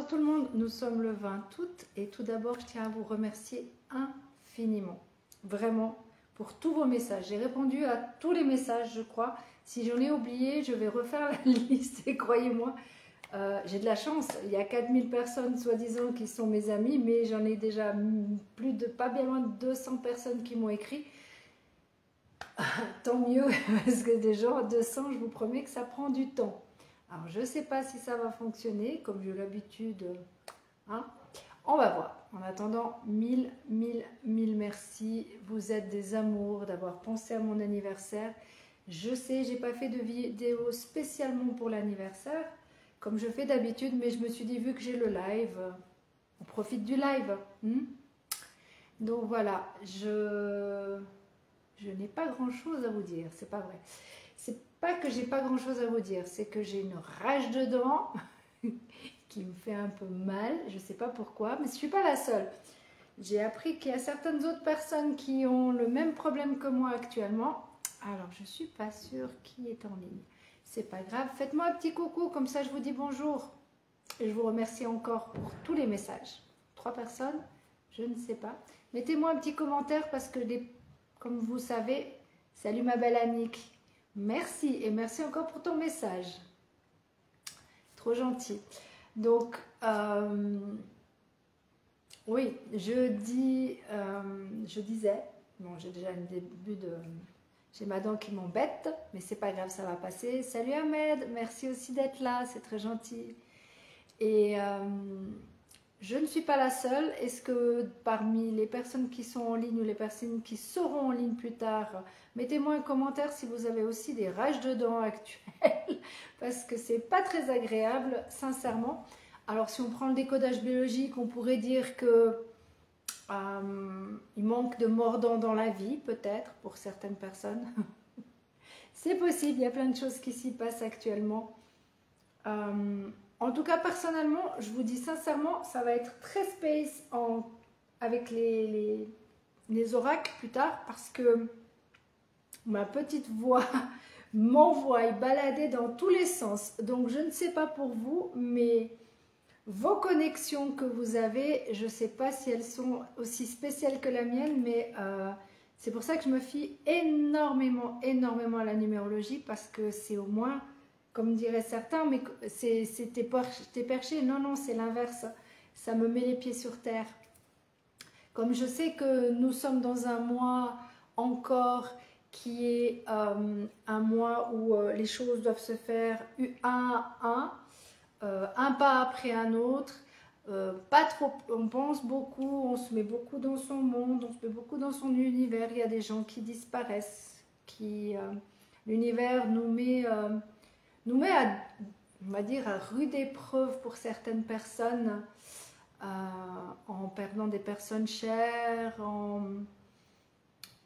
tout le monde, nous sommes le 20 août et tout d'abord je tiens à vous remercier infiniment, vraiment, pour tous vos messages. J'ai répondu à tous les messages je crois. Si j'en ai oublié, je vais refaire la liste et croyez-moi, j'ai de la chance. Il y a 4000 personnes soi-disant qui sont mes amis, mais j'en ai déjà plus de, pas bien loin de 200 personnes qui m'ont écrit. Tant mieux, parce que des gens, 200, je vous promets que ça prend du temps. Alors, je ne sais pas si ça va fonctionner, comme j'ai l'habitude. Hein. On va voir. En attendant, mille merci. Vous êtes des amours d'avoir pensé à mon anniversaire. Je sais, j'ai pas fait de vidéo spécialement pour l'anniversaire, comme je fais d'habitude, mais je me suis dit, vu que j'ai le live, on profite du live. Donc voilà, je n'ai pas grand chose à vous dire, c'est pas vrai. C'est pas que j'ai pas grand chose à vous dire, c'est que j'ai une rage de dents qui me fait un peu mal, je sais pas pourquoi, mais je suis pas la seule. J'ai appris qu'il y a certaines autres personnes qui ont le même problème que moi actuellement. Alors je suis pas sûre qui est en ligne. C'est pas grave, faites-moi un petit coucou, comme ça je vous dis bonjour. Et je vous remercie encore pour tous les messages. 3 personnes, je ne sais pas. Mettez-moi un petit commentaire parce que comme vous savez, salut ma belle Annick. Merci et merci encore pour ton message. Trop gentil. Donc, oui, je disais, bon, j'ai déjà un début de... J'ai ma dent qui m'embête, mais c'est pas grave, ça va passer. Salut Ahmed, merci aussi d'être là, c'est très gentil. Et je ne suis pas la seule. Est-ce que parmi les personnes qui sont en ligne ou les personnes qui seront en ligne plus tard, mettez-moi un commentaire si vous avez aussi des rages de dents actuelles, parce que c'est pas très agréable, sincèrement. Alors si on prend le décodage biologique, on pourrait dire que il manque de mordants dans la vie, peut-être, pour certaines personnes. C'est possible, il y a plein de choses qui s'y passent actuellement. En tout cas, personnellement, je vous dis sincèrement, ça va être très space avec les oracles plus tard, parce que ma petite voix m'envoie balader dans tous les sens. Donc, je ne sais pas pour vous, mais vos connexions que vous avez, je ne sais pas si elles sont aussi spéciales que la mienne, mais c'est pour ça que je me fie énormément à la numérologie, parce que c'est au moins... Comme diraient certains, mais t'es perché. Non, non, c'est l'inverse. Ça me met les pieds sur terre. Comme je sais que nous sommes dans un mois encore qui est un mois où les choses doivent se faire un à un pas après un autre. Pas trop, on pense beaucoup, on se met beaucoup dans son monde, on se met beaucoup dans son univers. Il y a des gens qui disparaissent, l'univers nous met à, on va dire, à rude épreuve pour certaines personnes, en perdant des personnes chères,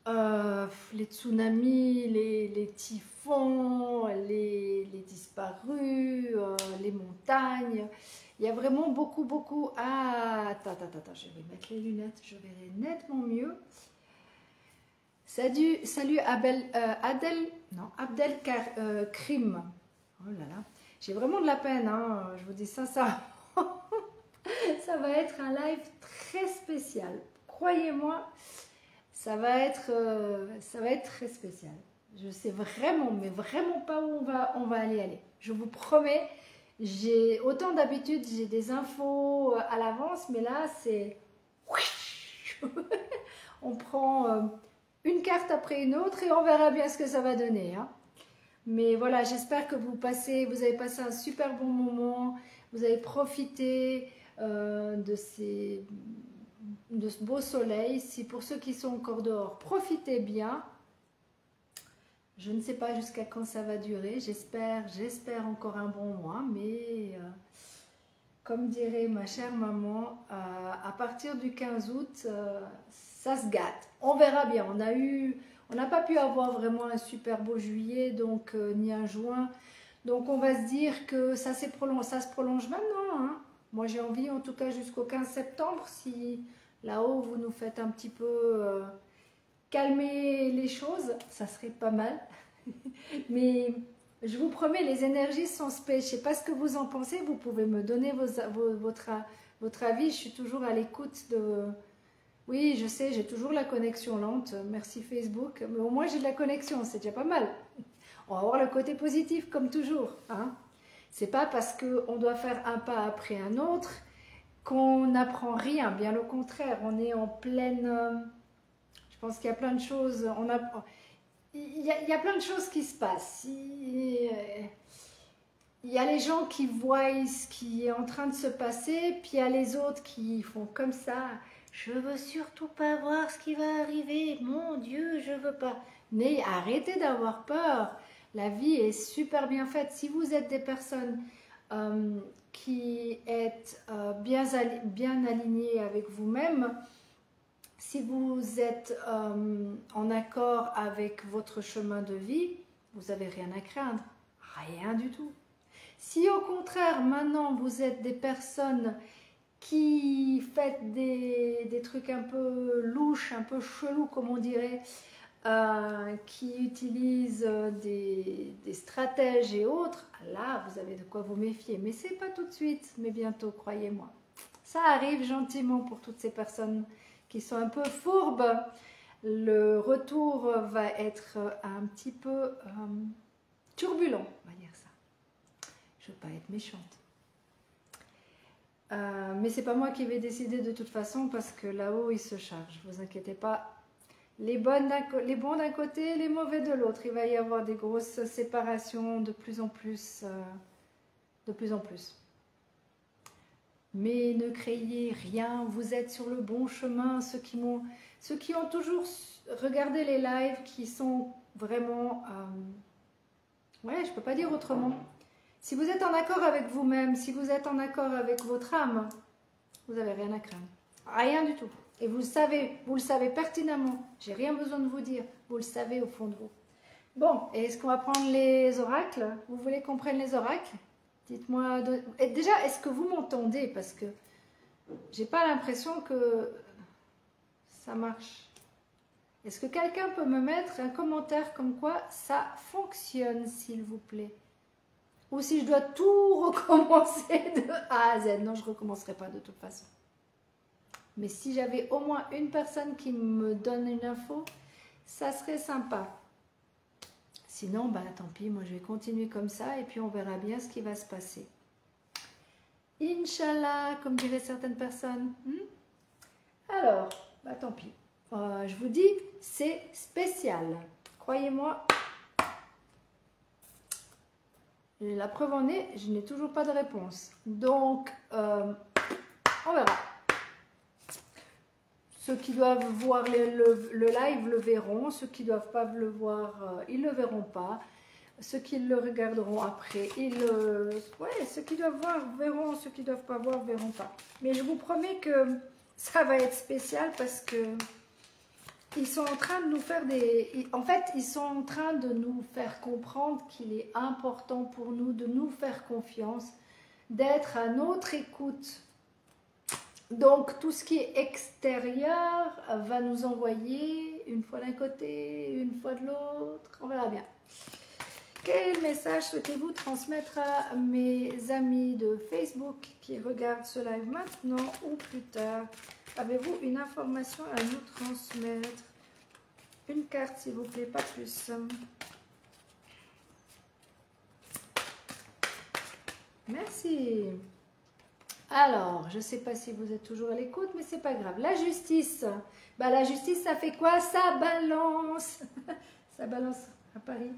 les tsunamis, les typhons, les disparus, les montagnes. Il y a vraiment beaucoup... Ah, attends, je vais mettre les lunettes, je verrai nettement mieux. Salut Abdelkrim. Oh là là, j'ai vraiment de la peine, hein, je vous dis sincèrement. Ça va être un live très spécial. Croyez-moi, ça va être très spécial. Je sais vraiment, mais vraiment pas où on va aller. Je vous promets, j'ai autant d'habitude, j'ai des infos à l'avance, mais là, c'est... On prend une carte après une autre et on verra bien ce que ça va donner, hein. Mais voilà, j'espère que vous avez passé un super bon moment, vous avez profité de ce beau soleil. Si pour ceux qui sont encore dehors, profitez bien. Je ne sais pas jusqu'à quand ça va durer, j'espère encore un bon mois, mais comme dirait ma chère maman, à partir du 15 août, ça se gâte. On verra bien, on n'a pas pu avoir vraiment un super beau juillet, donc ni un juin. Donc on va se dire que ça se prolonge maintenant. Hein. Moi j'ai envie en tout cas jusqu'au 15 septembre, si là-haut vous nous faites un petit peu calmer les choses, ça serait pas mal. Mais Je vous promets, les énergies sont spéciales. Je ne sais pas ce que vous en pensez. Vous pouvez me donner votre avis. Je suis toujours à l'écoute de... Oui, je sais, j'ai toujours la connexion lente. Merci Facebook. Mais au moins, j'ai de la connexion. C'est déjà pas mal. On va voir le côté positif, comme toujours. Hein. C'est pas parce qu'on doit faire un pas après un autre qu'on n'apprend rien. Bien au contraire, on est en pleine... Je pense qu'il y a plein de choses... Il y a plein de choses qui se passent. Il y a les gens qui voient ce qui est en train de se passer, puis il y a les autres qui font comme ça. Je veux surtout pas voir ce qui va arriver. Mon Dieu, je veux pas. Mais arrêtez d'avoir peur. La vie est super bien faite. Si vous êtes des personnes qui êtes bien alignées avec vous-même, si vous êtes en accord avec votre chemin de vie, vous n'avez rien à craindre. Rien du tout. Si au contraire, maintenant, vous êtes des personnes qui faites des trucs un peu louches, un peu chelous, comme on dirait, qui utilisent des stratèges et autres, là, vous avez de quoi vous méfier. Mais c'est pas tout de suite, mais bientôt, croyez-moi. Ça arrive gentiment pour toutes ces personnes qui sont un peu fourbes. Le retour va être un petit peu turbulent, on va dire ça. Je ne veux pas être méchante. Mais c'est pas moi qui vais décider de toute façon parce que là-haut, ils se chargent. Ne vous inquiétez pas. Les bons d'un côté, les mauvais de l'autre. Il va y avoir des grosses séparations de plus en plus. Mais ne craignez rien, vous êtes sur le bon chemin. Ceux qui ont toujours regardé les lives, qui sont vraiment... ouais, je ne peux pas dire autrement. Si vous êtes en accord avec vous-même, si vous êtes en accord avec votre âme, vous n'avez rien à craindre. Rien du tout. Et vous le savez pertinemment. J'ai rien besoin de vous dire. Vous le savez au fond de vous. Bon, est-ce qu'on va prendre les oracles? Vous voulez qu'on prenne les oracles? Dites-moi. Déjà, est-ce que vous m'entendez? Parce que j'ai pas l'impression que ça marche. Est-ce que quelqu'un peut me mettre un commentaire comme quoi ça fonctionne, s'il vous plaît? Ou si je dois tout recommencer de A à Z. Non, je ne recommencerai pas de toute façon. Mais si j'avais au moins une personne qui me donne une info, ça serait sympa. Sinon, bah, tant pis, moi je vais continuer comme ça et puis on verra bien ce qui va se passer. Inch'Allah, comme diraient certaines personnes. Alors, bah, tant pis. Je vous dis, c'est spécial. Croyez-moi. La preuve en est, je n'ai toujours pas de réponse. Donc, on verra. Ceux qui doivent voir le live le verront. Ceux qui ne doivent pas le voir, ils ne le verront pas. Ceux qui le regarderont après, ceux qui doivent voir verront. Ceux qui ne doivent pas voir verront pas. Mais je vous promets que ça va être spécial parce que ils sont en train de nous faire En fait, ils sont en train de nous faire comprendre qu'il est important pour nous de nous faire confiance, d'être à notre écoute. Donc, tout ce qui est extérieur va nous envoyer une fois d'un côté, une fois de l'autre. On verra bien. Quel message souhaitez-vous transmettre à mes amis de Facebook qui regardent ce live maintenant ou plus tard? Avez-vous une information à nous transmettre? Une carte, s'il vous plaît, pas plus. Merci. Alors, je ne sais pas si vous êtes toujours à l'écoute, mais c'est pas grave. La justice. Bah, la justice, ça fait quoi? Ça balance. Ça balance à Paris.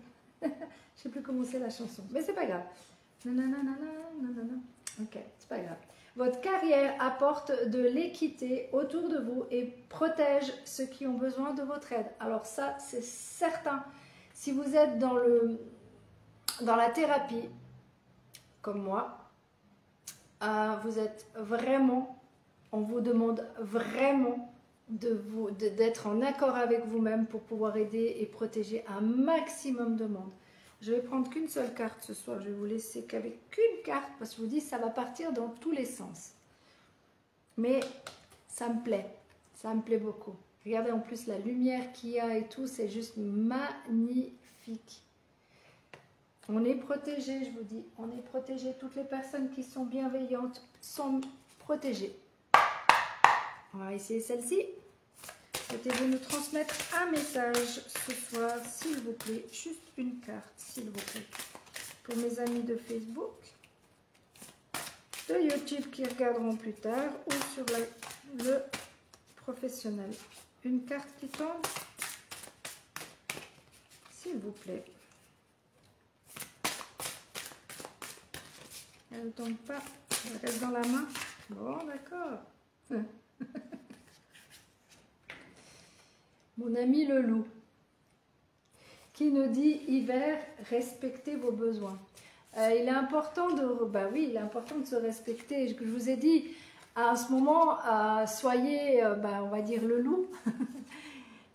Je ne sais plus comment c'est la chanson, mais c'est pas grave. Nanana, nanana. Ok, c'est pas grave. Votre carrière apporte de l'équité autour de vous et protège ceux qui ont besoin de votre aide. Alors ça, c'est certain. Si vous êtes dans la thérapie, comme moi, vous êtes vraiment, on vous demande vraiment d'être en accord avec vous-même pour pouvoir aider et protéger un maximum de monde. Je vais prendre qu'une seule carte ce soir. Je vais vous laisser qu'avec qu'une carte parce que je vous dis ça va partir dans tous les sens. Mais ça me plaît beaucoup. Regardez en plus la lumière qu'il y a et tout, c'est juste magnifique. On est protégé, je vous dis. On est protégé. Toutes les personnes qui sont bienveillantes sont protégées. On va essayer celle-ci. Souhaitez-vous nous transmettre un message ce soir, s'il vous plaît? Juste une carte, s'il vous plaît. Pour mes amis de Facebook, de YouTube qui regarderont plus tard, ou sur le professionnel. Une carte qui tombe, s'il vous plaît. Elle ne tombe pas, elle reste dans la main. Bon, d'accord. Mon ami le loup, qui nous dit hiver, respectez vos besoins. Il est important de, bah oui, il est important de se respecter. Je vous ai dit, à ce moment, soyez, on va dire le loup.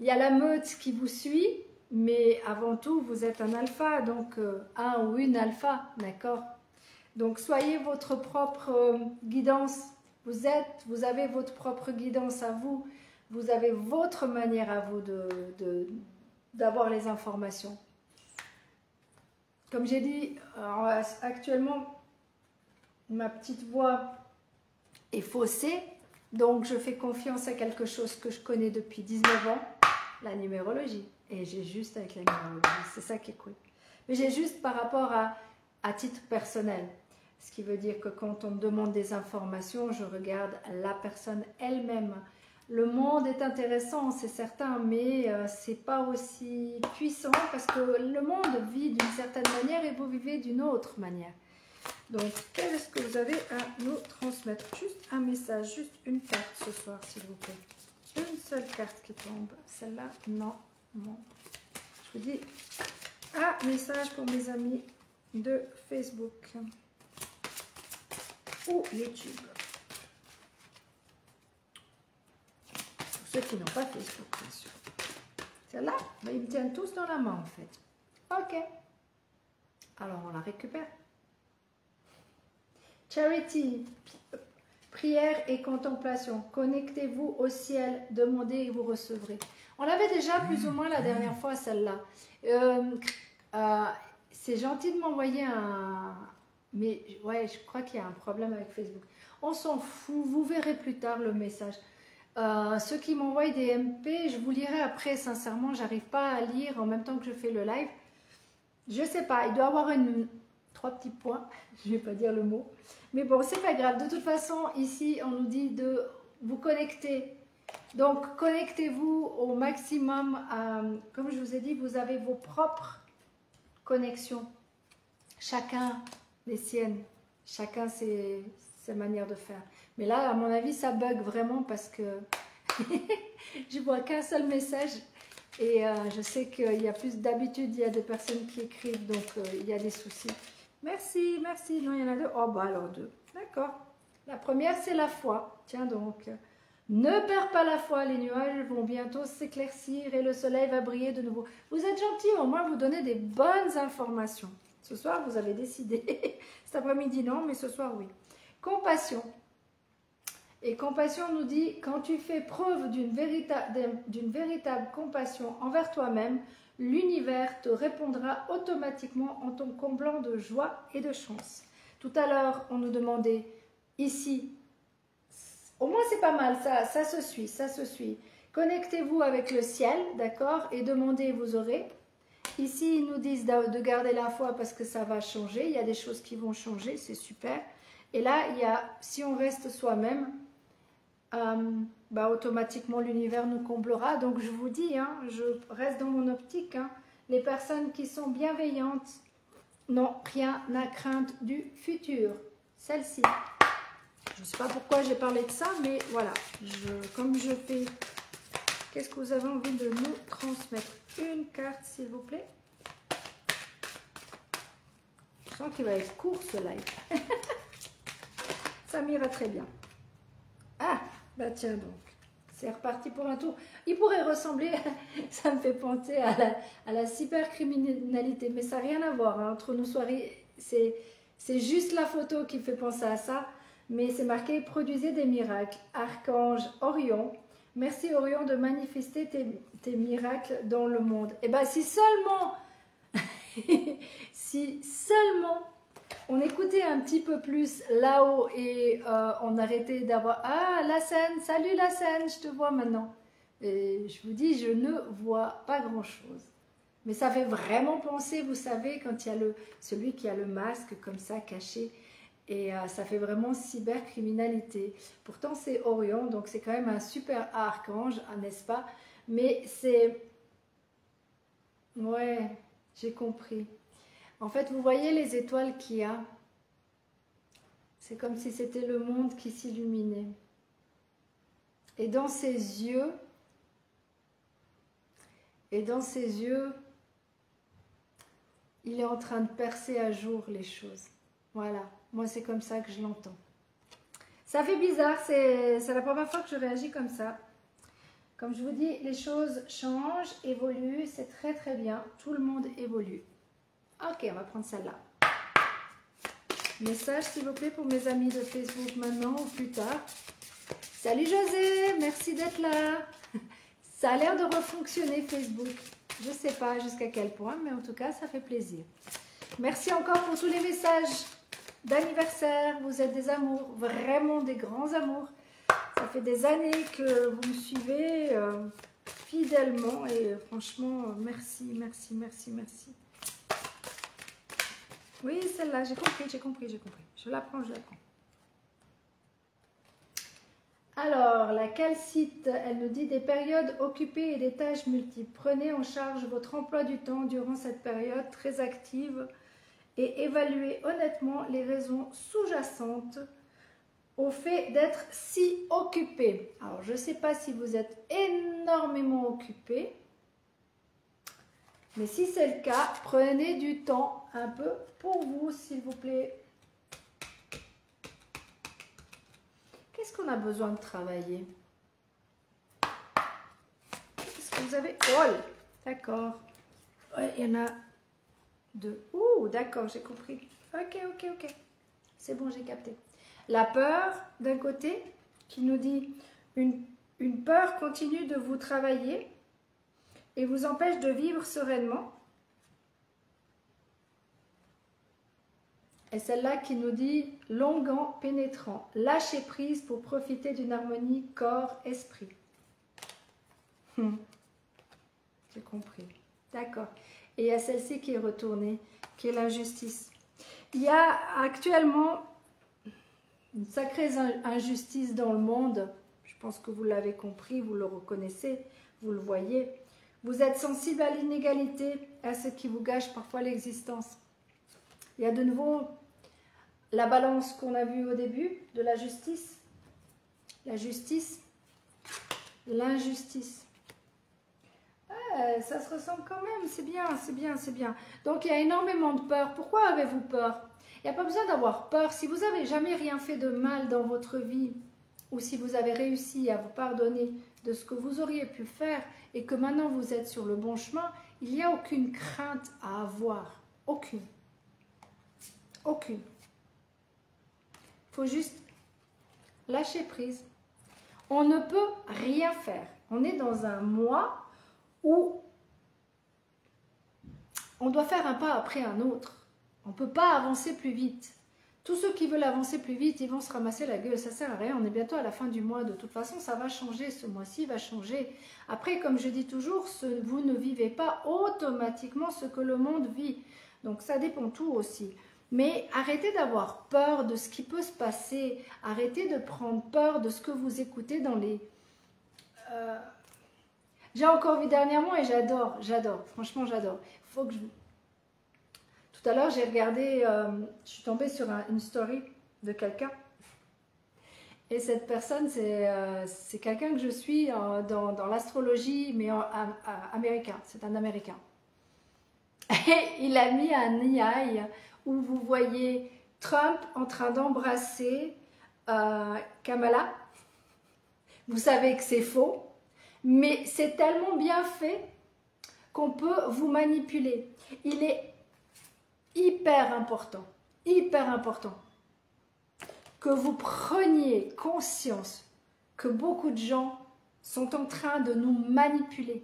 Il y a la meute qui vous suit, mais avant tout, vous êtes un alpha, donc un ou une alpha, d'accord? Donc soyez votre propre guidance. Vous avez votre propre guidance à vous. Vous avez votre manière à vous d'avoir les informations. Comme j'ai dit, actuellement, ma petite voix est faussée, donc je fais confiance à quelque chose que je connais depuis 19 ans, la numérologie. Et j'ai juste avec la numérologie, c'est ça qui est cool. Mais j'ai juste par rapport à titre personnel. Ce qui veut dire que quand on me demande des informations, je regarde la personne elle-même. Le monde est intéressant, c'est certain, mais c'est pas aussi puissant parce que le monde vit d'une certaine manière et vous vivez d'une autre manière. Donc, qu'est-ce que vous avez à nous transmettre? Juste un message, juste une carte ce soir, s'il vous plaît. Une seule carte qui tombe. Celle-là, non, non. Je vous dis, un message pour mes amis de Facebook ou YouTube. Ceux qui n'ont pas Facebook, bien sûr. Celle-là, ils me tiennent tous dans la main, en fait. Ok. Alors, on la récupère. Charity, prière et contemplation. Connectez-vous au ciel, demandez et vous recevrez. On l'avait déjà plus ou moins la dernière fois, celle-là. C'est gentil de m'envoyer un... Mais ouais, je crois qu'il y a un problème avec Facebook. On s'en fout, vous verrez plus tard le message. Ceux qui m'envoient des MP, je vous lirai après, sincèrement, j'arrive pas à lire en même temps que je fais le live. Je sais pas, il doit y avoir trois petits points, je vais pas dire le mot. Mais bon, c'est pas grave, de toute façon, ici, on nous dit de vous connecter. Donc, connectez-vous au maximum. Comme je vous ai dit, vous avez vos propres connexions. Chacun les siennes, chacun ses manières de faire. Mais là, à mon avis, ça bug vraiment parce que je vois qu'un seul message et je sais qu'il y a plus d'habitude, il y a des personnes qui écrivent, donc il y a des soucis. Merci, merci. Non, il y en a deux. Oh, bah alors deux. D'accord. La première, c'est la foi. Tiens donc. Ne perds pas la foi, les nuages vont bientôt s'éclaircir et le soleil va briller de nouveau. Vous êtes gentil, au moins vous donnez des bonnes informations. Ce soir, vous avez décidé. Cet après-midi, non, mais ce soir, oui. Compassion. Et compassion nous dit, quand tu fais preuve d'une véritable compassion envers toi-même, l'univers te répondra automatiquement en te comblant de joie et de chance. Tout à l'heure, on nous demandait ici, au moins c'est pas mal, ça se suit, ça se suit. Connectez-vous avec le ciel, d'accord, et demandez et vous aurez. Ici, ils nous disent de garder la foi parce que ça va changer, il y a des choses qui vont changer, c'est super. Et là, il y a, si on reste soi-même, automatiquement l'univers nous comblera. Donc je vous dis, hein, je reste dans mon optique, hein, les personnes qui sont bienveillantes n'ont rien à craindre du futur. Celle-ci. Je ne sais pas pourquoi j'ai parlé de ça, mais voilà. Comme je fais... Qu'est-ce que vous avez envie de nous transmettre? Une carte, s'il vous plaît. Je sens qu'il va être court, ce live. Ça m'ira très bien. Ah, bah tiens donc. C'est reparti pour un tour. Il pourrait ressembler, ça me fait penser à la cybercriminalité, mais ça n'a rien à voir. Hein, entre nous soirées, c'est juste la photo qui fait penser à ça. Mais c'est marqué « Produisez des miracles ». Archange Orion, merci Orion de manifester tes miracles dans le monde. Et bien si seulement Si seulement on écoutait un petit peu plus là-haut et on arrêtait d'avoir... Ah, la scène, salut la scène, je te vois maintenant. Et je vous dis, je ne vois pas grand-chose. Mais ça fait vraiment penser, vous savez, quand il y a celui qui a le masque comme ça, caché. Et ça fait vraiment cybercriminalité. Pourtant, c'est Orion, donc c'est quand même un super archange, n'est-ce pas? Mais c'est... Ouais, j'ai compris. En fait, vous voyez les étoiles qu'il y a? C'est comme si c'était le monde qui s'illuminait. Et dans ses yeux, il est en train de percer à jour les choses. Voilà, moi c'est comme ça que je l'entends. Ça fait bizarre, c'est la première fois que je réagis comme ça. Comme je vous dis, les choses changent, évoluent, c'est très très bien. Tout le monde évolue. Ok, on va prendre celle-là. Message s'il vous plaît pour mes amis de Facebook maintenant ou plus tard. Salut José, merci d'être là. Ça a l'air de refonctionner Facebook. Je ne sais pas jusqu'à quel point, mais en tout cas, ça fait plaisir. Merci encore pour tous les messages d'anniversaire. Vous êtes des amours, vraiment des grands amours. Ça fait des années que vous me suivez fidèlement et franchement, merci, merci, merci, merci. Oui, celle-là, j'ai compris. Je la prends, Alors, la calcite, elle nous dit des périodes occupées et des tâches multiples. Prenez en charge votre emploi du temps durant cette période très active et évaluez honnêtement les raisons sous-jacentes au fait d'être si occupé. Alors, je ne sais pas si vous êtes énormément occupé, mais si c'est le cas, prenez du temps un peu pour vous, s'il vous plaît. Qu'est-ce qu'on a besoin de travailler? Qu'est-ce que vous avez? Oh, d'accord. Ouais, il y en a deux. Ouh, d'accord, j'ai compris. Ok. C'est bon, j'ai capté. La peur, d'un côté, qui nous dit une peur continue de vous travailler et vous empêche de vivre sereinement. Et celle-là qui nous dit longuant, pénétrant, lâcher prise pour profiter d'une harmonie corps-esprit. J'ai compris. D'accord. Et il y a celle-ci qui est retournée, qui est l'injustice. Il y a actuellement une sacrée injustice dans le monde. Je pense que vous l'avez compris, vous le reconnaissez, vous le voyez. Vous êtes sensible à l'inégalité, à ce qui vous gâche parfois l'existence. Il y a de nouveau la balance qu'on a vue au début de la justice. La justice, l'injustice. Ça se ressemble quand même, c'est bien. Donc il y a énormément de peur. Pourquoi avez-vous peur? Il n'y a pas besoin d'avoir peur. Si vous n'avez jamais rien fait de mal dans votre vie, ou si vous avez réussi à vous pardonner de ce que vous auriez pu faire, et que maintenant vous êtes sur le bon chemin, il n'y a aucune crainte à avoir. Aucune. Il faut juste lâcher prise. On ne peut rien faire. On est dans un mois où on doit faire un pas après un autre. On ne peut pas avancer plus vite. Tous ceux qui veulent avancer plus vite, ils vont se ramasser la gueule. Ça ne sert à rien. On est bientôt à la fin du mois. De toute façon, ça va changer. Ce mois-ci va changer. Après, comme je dis toujours, vous ne vivez pas automatiquement ce que le monde vit. Donc, ça dépend tout aussi. Mais arrêtez d'avoir peur de ce qui peut se passer. Arrêtez de prendre peur de ce que vous écoutez dans les... J'ai encore vu dernièrement et j'adore. Franchement, j'adore. Il faut que je... Tout à l'heure, j'ai regardé, je suis tombée sur une story de quelqu'un. Et cette personne, c'est quelqu'un que je suis dans l'astrologie, mais américain. C'est un Américain. Et il a mis un AI où vous voyez Trump en train d'embrasser Kamala. Vous savez que c'est faux, mais c'est tellement bien fait qu'on peut vous manipuler. Il est hyper important que vous preniez conscience que beaucoup de gens sont en train de nous manipuler.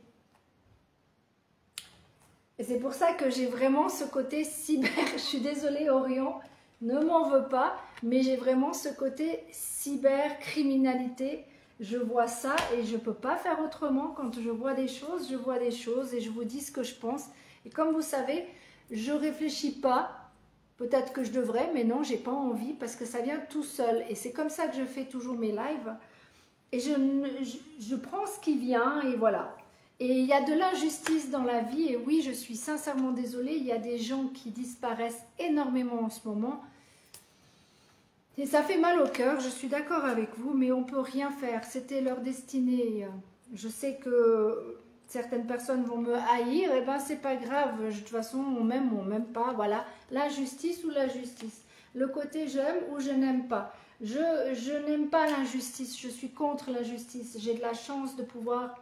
Et c'est pour ça que j'ai vraiment ce côté cyber. Je suis désolée, Orion, ne m'en veux pas, mais j'ai vraiment ce côté cybercriminalité. Je vois ça et je ne peux pas faire autrement. Quand je vois des choses, je vois des choses et je vous dis ce que je pense. Et comme vous savez, je ne réfléchis pas. Peut-être que je devrais, mais non, j'ai pas envie parce que ça vient tout seul. Et c'est comme ça que je fais toujours mes lives. Et je prends ce qui vient et voilà. Et il y a de l'injustice dans la vie. Et oui, je suis sincèrement désolée. Il y a des gens qui disparaissent énormément en ce moment. Et ça fait mal au cœur, je suis d'accord avec vous, mais on ne peut rien faire. C'était leur destinée. Je sais que certaines personnes vont me haïr, et ben c'est pas grave. De toute façon, on m'aime pas. Voilà, l'injustice ou la justice. Le côté j'aime ou je n'aime pas. Je n'aime pas l'injustice, je suis contre l'injustice. J'ai de la chance de pouvoir...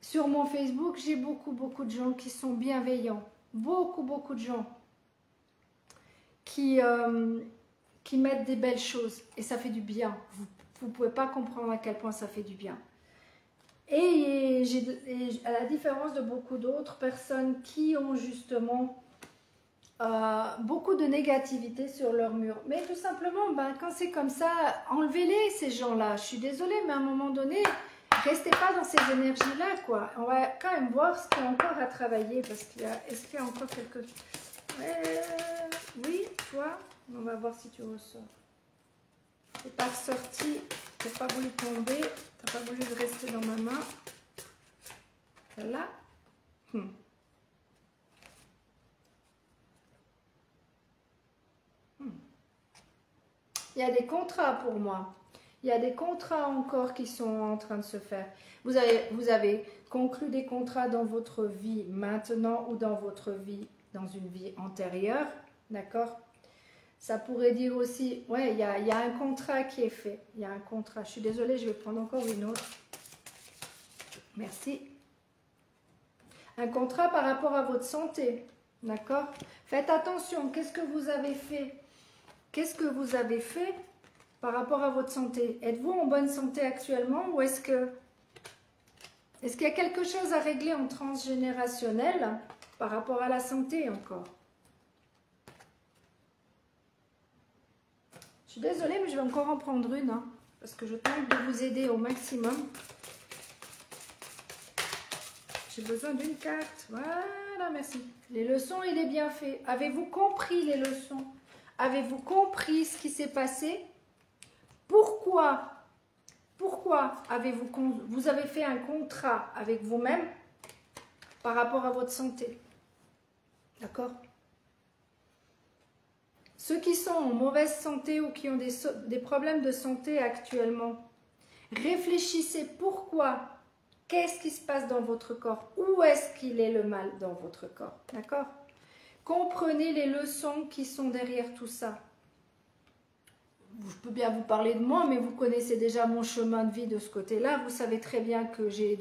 Sur mon Facebook, j'ai beaucoup de gens qui sont bienveillants. Beaucoup de gens qui mettent des belles choses et ça fait du bien. Vous ne pouvez pas comprendre à quel point ça fait du bien. Et à la différence de beaucoup d'autres personnes qui ont justement beaucoup de négativité sur leur mur. Mais tout simplement, ben, quand c'est comme ça, enlevez-les ces gens-là. Je suis désolée, mais à un moment donné, restez pas dans ces énergies-là, quoi. On va quand même voir ce qu'il y a encore à travailler parce qu'il y a... Est-ce qu'il y a encore quelque chose? Oui, toi. On va voir si tu ressors. Tu n'es pas ressorti, tu n'as pas voulu tomber, tu n'as pas voulu rester dans ma main. Celle-là. Il y a des contrats pour moi. Il y a des contrats encore qui sont en train de se faire. Vous avez conclu des contrats dans votre vie maintenant ou dans votre vie, dans une vie antérieure. D'accord ? Ça pourrait dire aussi, ouais, il y a un contrat qui est fait. Il y a un contrat. Je suis désolée, je vais prendre encore une autre. Merci. Un contrat par rapport à votre santé. D'accord? Faites attention. Qu'est-ce que vous avez fait? Qu'est-ce que vous avez fait par rapport à votre santé? Êtes-vous en bonne santé actuellement ou est-ce qu'il y a quelque chose à régler en transgénérationnel par rapport à la santé encore? Je suis désolée, mais je vais encore en prendre une, hein, parce que je tente de vous aider au maximum. J'ai besoin d'une carte. Voilà, merci. Les leçons, il est bien fait. Avez-vous compris les leçons? Avez-vous compris ce qui s'est passé? Pourquoi vous avez fait un contrat avec vous-même par rapport à votre santé? D'accord? Ceux qui sont en mauvaise santé ou qui ont des problèmes de santé actuellement, réfléchissez pourquoi. Qu'est-ce qui se passe dans votre corps? Où est-ce qu'il est le mal dans votre corps? D'accord? Comprenez les leçons qui sont derrière tout ça. Je peux bien vous parler de moi, mais vous connaissez déjà mon chemin de vie de ce côté-là. Vous savez très bien que j'ai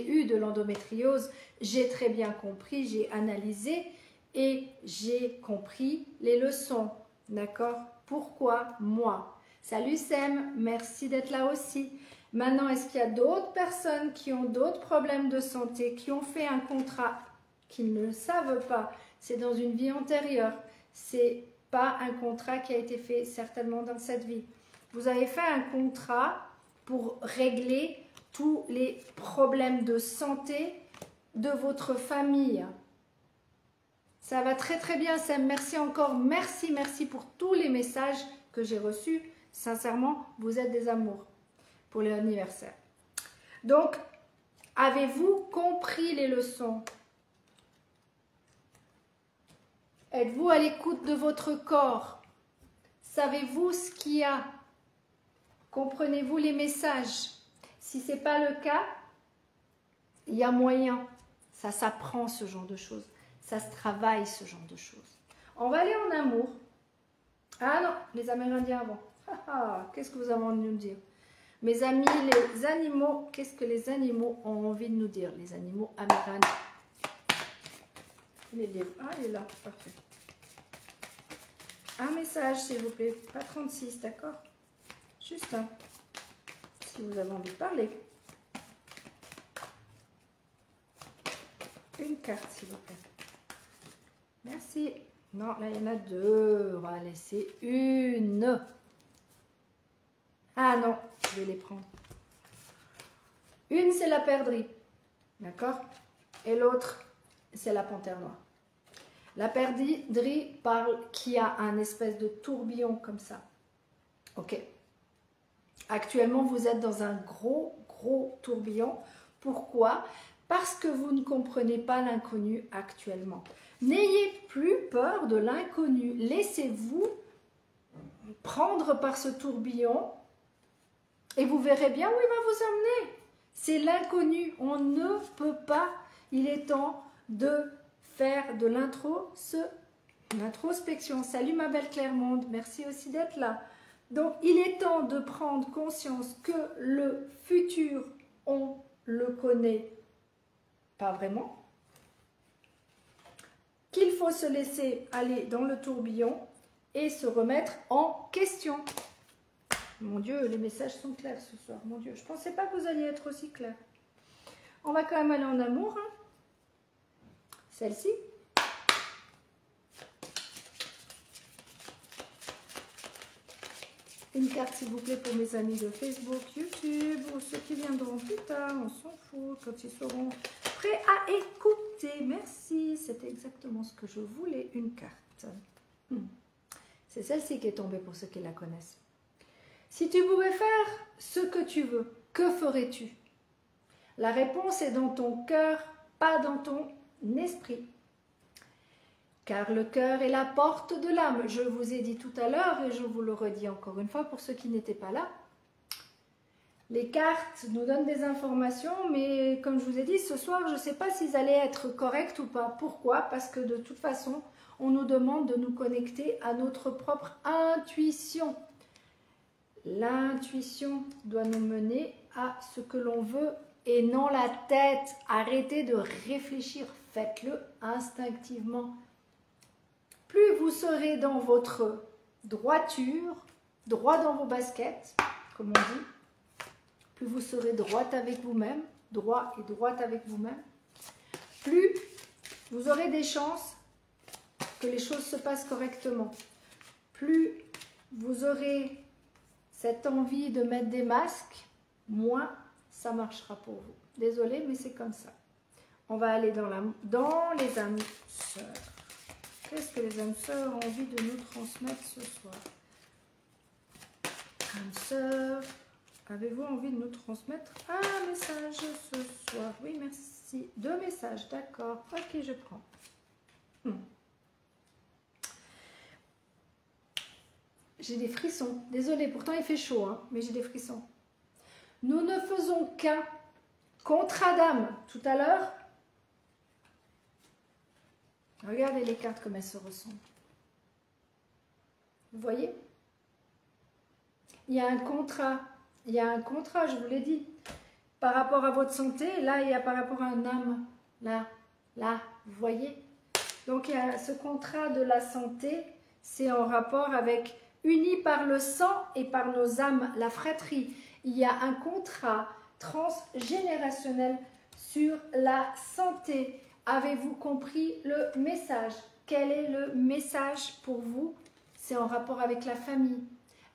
eu de l'endométriose. J'ai très bien compris, j'ai analysé et j'ai compris les leçons. D'accord? Pourquoi moi? Salut Sam, merci d'être là aussi. Maintenant, est-ce qu'il y a d'autres personnes qui ont d'autres problèmes de santé, qui ont fait un contrat, qui ne le savent pas? C'est dans une vie antérieure. C'est pas un contrat qui a été fait certainement dans cette vie. Vous avez fait un contrat pour régler tous les problèmes de santé de votre famille. Ça va très très bien, Sam. Merci encore. Merci pour tous les messages que j'ai reçus. Sincèrement, vous êtes des amours pour l'anniversaire. Donc, avez-vous compris les leçons? Êtes-vous à l'écoute de votre corps? Savez-vous ce qu'il y a? Comprenez-vous les messages? Si ce n'est pas le cas, il y a moyen. Ça s'apprend ce genre de choses. Ça se travaille ce genre de choses. On va aller en amour. Ah non, les Amérindiens avant. Qu'est-ce que vous avez envie de nous dire? Mes amis, les animaux, qu'est-ce que les animaux ont envie de nous dire? Les animaux amérindiens. Les livres. Ah, il est là, parfait. Un message, s'il vous plaît. Pas 36, d'accord? Juste un. Si vous avez envie de parler. Une carte, s'il vous plaît. Merci. Non, là, il y en a deux. On va laisser une. Ah non, je vais les prendre. Une, c'est la perdrix. D'accord? Et l'autre, c'est la panthère noire. La perdrix parle qui a un espèce de tourbillon comme ça. Ok. Actuellement, vous êtes dans un gros tourbillon. Pourquoi? Parce que vous ne comprenez pas l'inconnu actuellement. N'ayez plus peur de l'inconnu. Laissez-vous prendre par ce tourbillon et vous verrez bien où il va vous emmener. C'est l'inconnu. On ne peut pas. Il est temps de faire de l'introspection. Salut ma belle Clermonde. Merci aussi d'être là. Donc, il est temps de prendre conscience que le futur, on le connaît pas vraiment. Qu'il faut se laisser aller dans le tourbillon et se remettre en question. Mon Dieu, les messages sont clairs ce soir. Mon Dieu, je ne pensais pas que vous alliez être aussi clair. On va quand même aller en amour. Hein. Celle-ci. Une carte, s'il vous plaît, pour mes amis de Facebook, YouTube, ou ceux qui viendront plus tard, on s'en fout, quand ils seront prêts à écouter. Merci, c'était exactement ce que je voulais, une carte. C'est celle-ci qui est tombée pour ceux qui la connaissent. Si tu pouvais faire ce que tu veux, que ferais-tu? La réponse est dans ton cœur, pas dans ton esprit. Car le cœur est la porte de l'âme. Je vous ai dit tout à l'heure et je vous le redis encore une fois pour ceux qui n'étaient pas là. Les cartes nous donnent des informations, mais comme je vous ai dit, ce soir, je ne sais pas s'ils allaient être corrects ou pas. Pourquoi? Parce que de toute façon, on nous demande de nous connecter à notre propre intuition. L'intuition doit nous mener à ce que l'on veut et non la tête. Arrêtez de réfléchir, faites-le instinctivement. Plus vous serez dans votre droiture, droit dans vos baskets, comme on dit, plus vous serez droite avec vous-même, droit et droite avec vous-même, plus vous aurez des chances que les choses se passent correctement. Plus vous aurez cette envie de mettre des masques, moins ça marchera pour vous. Désolée, mais c'est comme ça. On va aller dans les âmes sœurs. Qu'est-ce que les âmes sœurs ont envie de nous transmettre ce soir? Âmes sœurs, avez-vous envie de nous transmettre un message ce soir? Oui, merci. 2 messages, d'accord. Ok, je prends. J'ai des frissons. Désolée, pourtant il fait chaud, hein, mais j'ai des frissons. Nous ne faisons qu'un contrat d'âme. Tout à l'heure, regardez les cartes comme elles se ressemblent. Vous voyez? Il y a un contrat. Il y a un contrat, je vous l'ai dit. Par rapport à votre santé, là, il y a par rapport à un âme. Là, vous voyez? Donc, il y a ce contrat de la santé, c'est en rapport avec, unis par le sang et par nos âmes, la fratrie. Il y a un contrat transgénérationnel sur la santé. Avez-vous compris le message? Quel est le message pour vous? C'est en rapport avec la famille.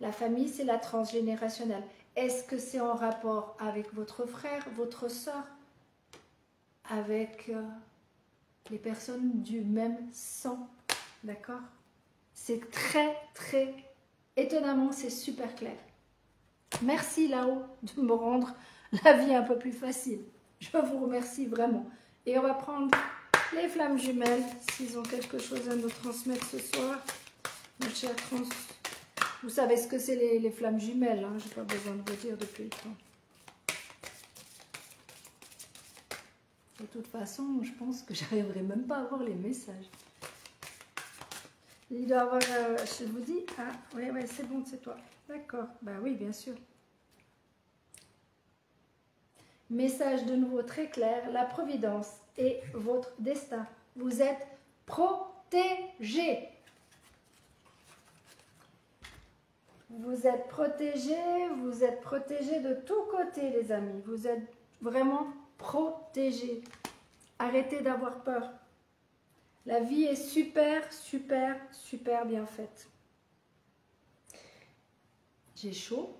La famille, c'est la transgénérationnelle. Est-ce que c'est en rapport avec votre frère, votre soeur, avec les personnes du même sang? D'accord? C'est très, très étonnamment, c'est super clair. Merci là-haut de me rendre la vie un peu plus facile. Je vous remercie vraiment. Et on va prendre les flammes jumelles, s'ils ont quelque chose à nous transmettre ce soir. Mon cher vous savez ce que c'est les flammes jumelles, hein? Je n'ai pas besoin de vous dire depuis le temps. De toute façon, je pense que j'arriverai même pas à voir les messages. Il doit avoir, je vous dis, ah, ouais, c'est bon, c'est toi. D'accord, bah oui, bien sûr. Message de nouveau très clair, la providence est votre destin. Vous êtes protégés. Vous êtes protégés de tous côtés, les amis. Vous êtes vraiment protégés. Arrêtez d'avoir peur. La vie est super, super, super bien faite. J'ai chaud.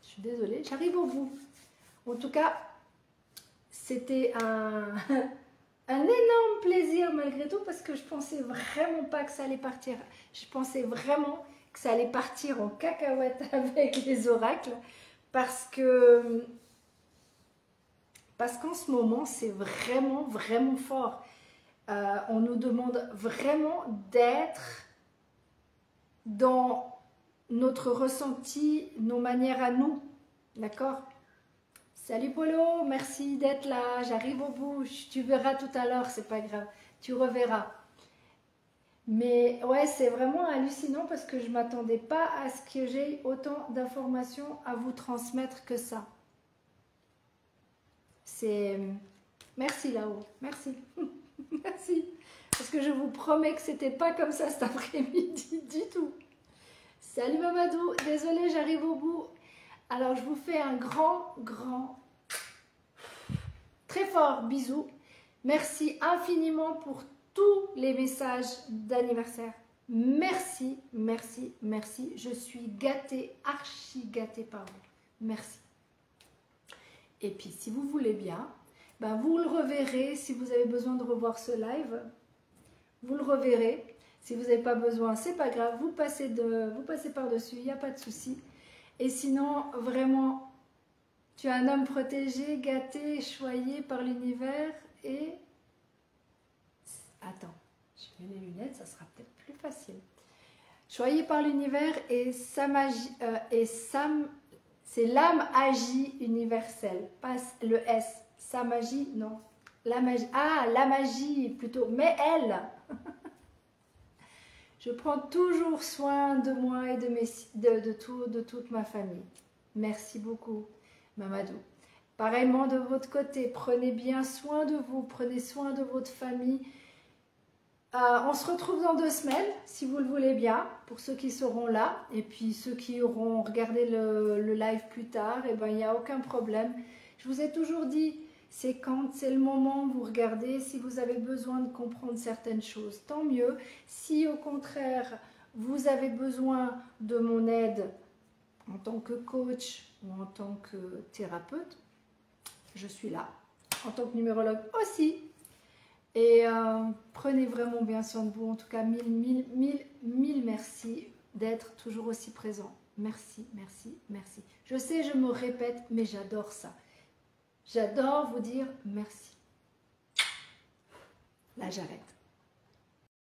Je suis désolée. J'arrive au bout. En tout cas, c'était un énorme plaisir malgré tout parce que je pensais vraiment pas que ça allait partir. Je pensais vraiment que ça allait partir en cacahuète avec les oracles parce qu'en ce moment, c'est vraiment, vraiment fort. On nous demande vraiment d'être dans notre ressenti, nos manières à nous. D'accord? Salut Polo, merci d'être là. J'arrive au bout. Tu verras tout à l'heure, c'est pas grave. Tu reverras. Mais ouais, c'est vraiment hallucinant parce que je ne m'attendais pas à ce que j'ai autant d'informations à vous transmettre que ça. C'est... Merci là-haut, merci. Merci. Parce que je vous promets que c'était pas comme ça cet après-midi du tout. Salut Mamadou, désolée, j'arrive au bout. Alors je vous fais un grand, très fort bisou. Merci infiniment pour tous les messages d'anniversaire. Merci, merci, merci. Je suis gâtée, archi gâtée par vous. Merci. Et puis si vous voulez bien, ben vous le reverrez. Si vous avez besoin de revoir ce live, vous le reverrez. Si vous n'avez pas besoin, c'est pas grave. Vous passez par-dessus, il n'y a pas de souci. Et sinon, vraiment, tu es un homme protégé, gâté, choyé par l'univers et... Attends, je mets mes lunettes, ça sera peut-être plus facile. Choyé par l'univers et sa magie, c'est l'âme agie universelle, pas le S. Sa magie, non. La magie, ah, la magie plutôt, mais elle. Je prends toujours soin de moi et de toute ma famille. Merci beaucoup, Mamadou. Pareillement de votre côté, prenez bien soin de vous, prenez soin de votre famille. On se retrouve dans 2 semaines, si vous le voulez bien, pour ceux qui seront là. Et puis ceux qui auront regardé le live plus tard, eh ben, il n'y a aucun problème. Je vous ai toujours dit, c'est quand c'est le moment, vous regardez, si vous avez besoin de comprendre certaines choses, tant mieux. Si au contraire, vous avez besoin de mon aide en tant que coach ou en tant que thérapeute, je suis là. En tant que numérologue aussi. Et prenez vraiment bien soin de vous. En tout cas, mille merci d'être toujours aussi présent. Merci, merci, merci. Je sais, je me répète, mais j'adore ça. J'adore vous dire merci. Là, j'arrête.